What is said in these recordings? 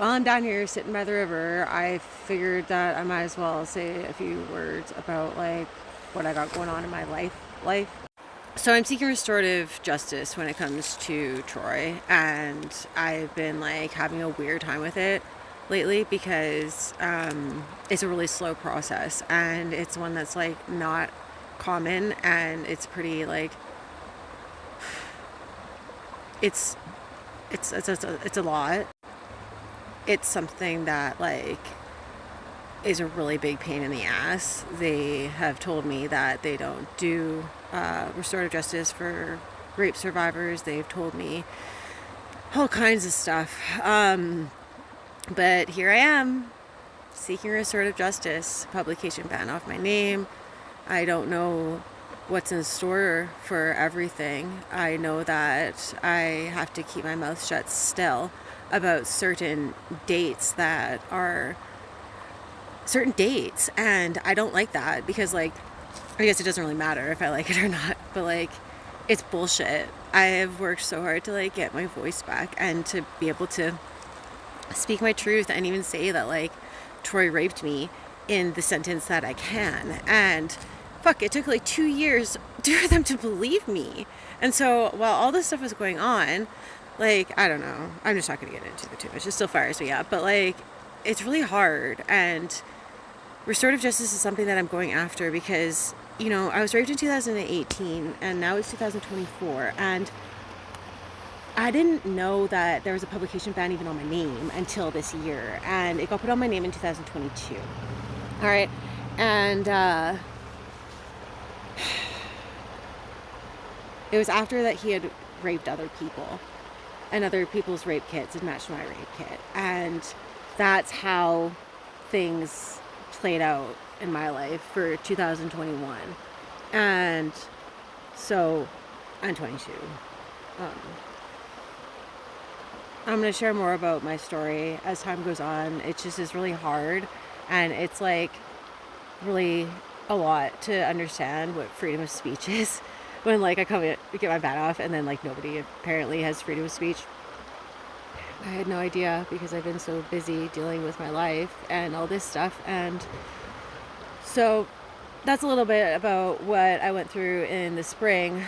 While I'm down here sitting by the river, I figured that I might as well say a few words about like what I got going on in my life. So I'm seeking restorative justice when it comes to Troy, and I've been like having a weird time with it lately because it's a really slow process, and it's one that's like not common, and it's pretty like it's it's a lot. It's something that like is a really big pain in the ass. They have told me that they don't do restorative justice for rape survivors. They've told me all kinds of stuff. But here I am seeking restorative justice, publication ban off my name. I don't know what's in store for everything. I know that I have to keep my mouth shut still about certain dates that are certain dates, and I don't like that because like I guess it doesn't really matter if I like it or not, but like it's bullshit. I have worked so hard to like get my voice back and to be able to speak my truth and even say that like Troy raped me in the sentence that I can. And fuck, it took like 2 years for them to believe me. And so while all this stuff was going on, like, I don't know, I'm just not gonna get into it too much. It still fires me up, but like it's really hard. And restorative justice is something that I'm going after because, you know, I was raped in 2018 and now it's 2024, and I didn't know that there was a publication ban even on my name until this year, and it got put on my name in 2022. All right, and it was after that he had raped other people, and other people's rape kits had matched my rape kit, and that's how things played out in my life for 2021. And so I'm 22. I'm going to share more about my story as time goes on. It just is really hard, and it's like really a lot to understand what freedom of speech is when like I come in, get my bat off, and then like nobody apparently has freedom of speech. I had no idea because I've been so busy dealing with my life and all this stuff. And so that's a little bit about what I went through in the spring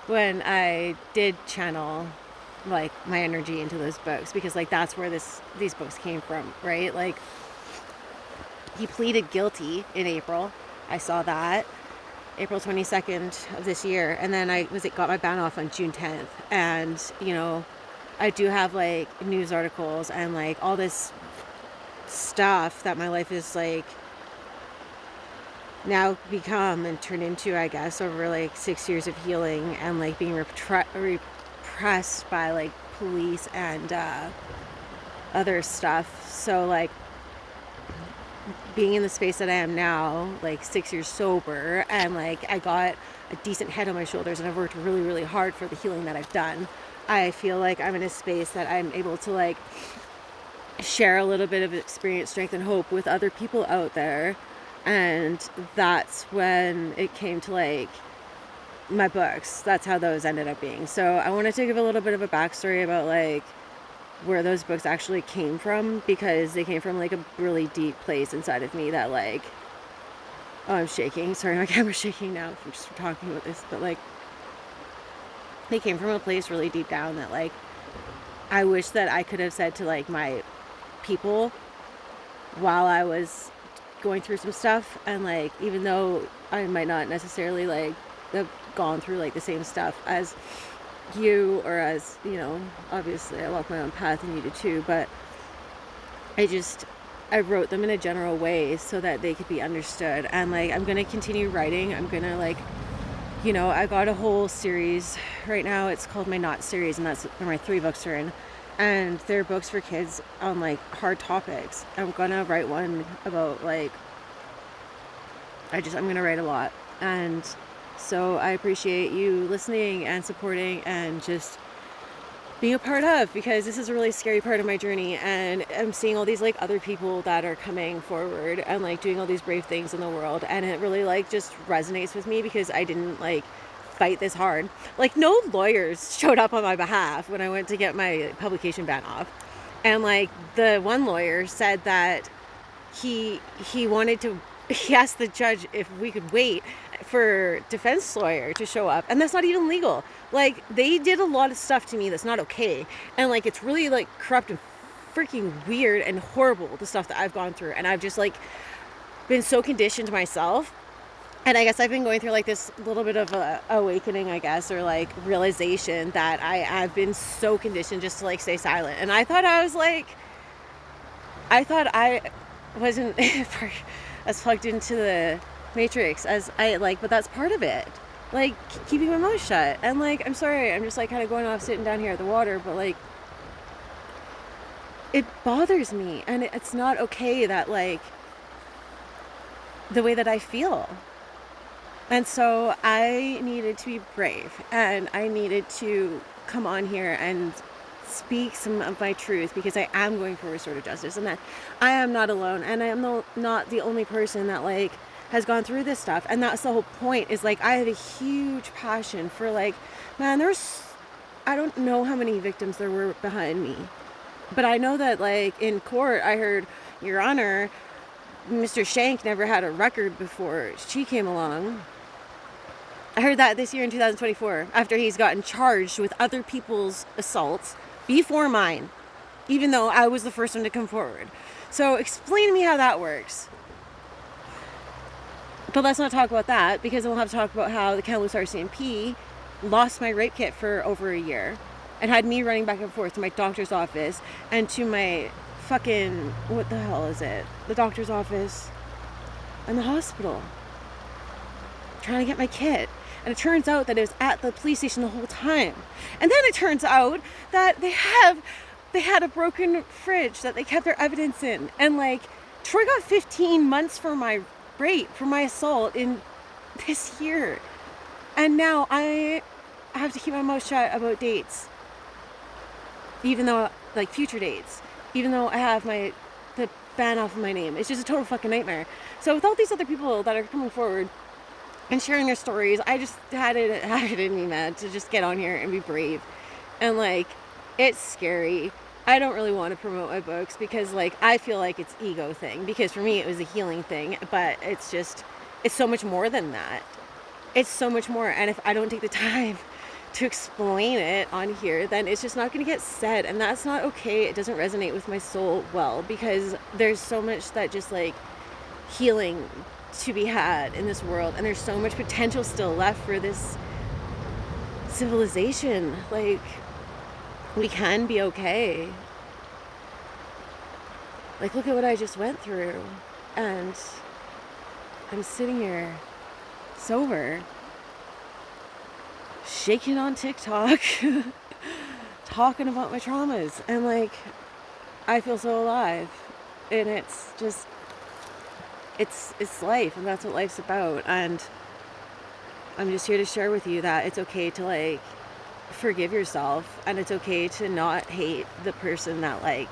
when I did channel like my energy into those books, because like that's where these books came from, right? Like he pleaded guilty in April. I saw that April 22nd of this year, and then got my ban off on June 10th. And you know, I do have like news articles and like all this stuff that my life is like now become and turned into, I guess, over like 6 years of healing and like being repressed by like police and other stuff. So like being in the space that I am now, like 6 years sober, and like I got a decent head on my shoulders, and I've worked really, really hard for the healing that I've done. I feel like I'm in a space that I'm able to like share a little bit of experience, strength, and hope with other people out there. And that's when it came to like my books. That's how those ended up being. So I wanted to give a little bit of a backstory about like where those books actually came from, because they came from like a really deep place inside of me that like, oh, I'm shaking. Sorry, my camera's shaking now from just talking about this, but like they came from a place really deep down that like I wish that I could have said to like my people while I was going through some stuff. And like even though I might not necessarily like have gone through like the same stuff as you, or as, you know, obviously I walk my own path and you do too, but I wrote them in a general way so that they could be understood. And like I'm gonna continue writing. I'm gonna like, you know, I got a whole series right now. It's called my Not series, and that's where my 3 books are in. And they're books for kids on like hard topics. I'm gonna write one about like, I'm gonna write a lot. And so I appreciate you listening and supporting and just being a part of, because this is a really scary part of my journey, and I'm seeing all these like other people that are coming forward and like doing all these brave things in the world, and it really like just resonates with me because I didn't like fight this hard. Like no lawyers showed up on my behalf when I went to get my publication ban off. And like the one lawyer said that he wanted to he asked the judge if we could wait for defense lawyer to show up, and that's not even legal. Like, they did a lot of stuff to me that's not okay, and like it's really like corrupt and freaking weird and horrible, the stuff that I've gone through, and I've just like been so conditioned myself. And I guess I've been going through like this little bit of a awakening, I guess, or like realization that I've been so conditioned just to like stay silent. And I thought I wasn't as plugged into the matrix as I like, but that's part of it. Like keeping my mouth shut. And like, I'm sorry, I'm just like kind of going off sitting down here at the water, but like it bothers me, and it's not okay that like the way that I feel. And so I needed to be brave, and I needed to come on here and speak some of my truth, because I am going for restorative justice, and that I am not alone, and I am not the only person that like has gone through this stuff. And that's the whole point, is like I have a huge passion for like, man, I don't know how many victims there were behind me, but I know that like in court I heard, Your Honor, Mr. Shank never had a record before she came along. I heard that this year in 2024, after he's gotten charged with other people's assaults before mine, even though I was the first one to come forward. So explain to me how that works. But let's not talk about that, because then we'll have to talk about how the Kamloops RCMP lost my rape kit for over a year and had me running back and forth to my doctor's office and to my fucking, what the hell is it? The doctor's office and the hospital, trying to get my kit. And it turns out that it was at the police station the whole time. And then it turns out that they had a broken fridge that they kept their evidence in. And like, Troy got 15 months for my rape, for my assault in this year. And now I have to keep my mouth shut about dates. Even though, like, future dates. Even though I have the ban off of my name. It's just a total fucking nightmare. So with all these other people that are coming forward and sharing their stories, I just had it in me, man, to just get on here and be brave. And like, it's scary. I don't really want to promote my books, because like I feel like it's ego thing, because for me it was a healing thing, but it's so much more than that. It's so much more. And if I don't take the time to explain it on here, then it's just not going to get said, and that's not okay. It doesn't resonate with my soul well, because there's so much that just like healing to be had in this world, and there's so much potential still left for this civilization. Like, we can be okay. Like, look at what I just went through, and I'm sitting here sober, shaking on TikTok, talking about my traumas, and like, I feel so alive. And it's just, it's life, and that's what life's about. And I'm just here to share with you that it's okay to like forgive yourself, and it's okay to not hate the person that like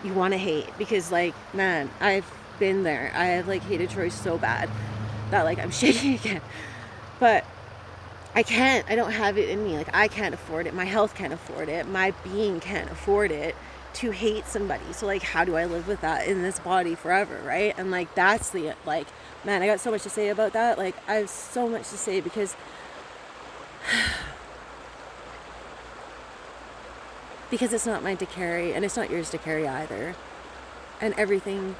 you want to hate, because like, man, I've been there. I have like hated Troy so bad that like I'm shaking again, but I don't have it in me. Like, I can't afford it. My health can't afford it. My being can't afford it to hate somebody. So like, how do I live with that in this body forever, right? And like, that's the, like, man, I got so much to say about that. Like, I have so much to say, because it's not mine to carry, and it's not yours to carry either. And everything's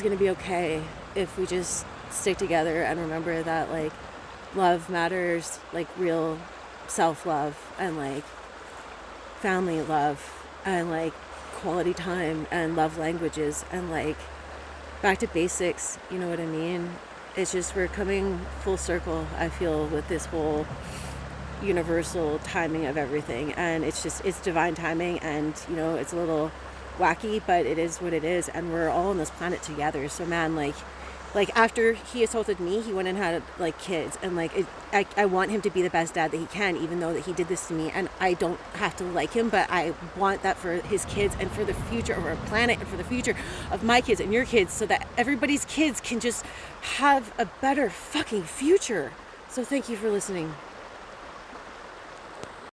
gonna be okay if we just stick together and remember that like love matters, like real self-love, and like family love, and like quality time, and love languages, and like back to basics, you know what I mean? It's just, we're coming full circle, I feel, with this whole universal timing of everything, and it's divine timing, and you know, it's a little wacky, but it is what it is, and we're all on this planet together. So man, like after he assaulted me, he went and had like kids, and like I want him to be the best dad that he can, even though that he did this to me, and I don't have to like him, but I want that for his kids, and for the future of our planet, and for the future of my kids and your kids, so that everybody's kids can just have a better fucking future. So thank you for listening.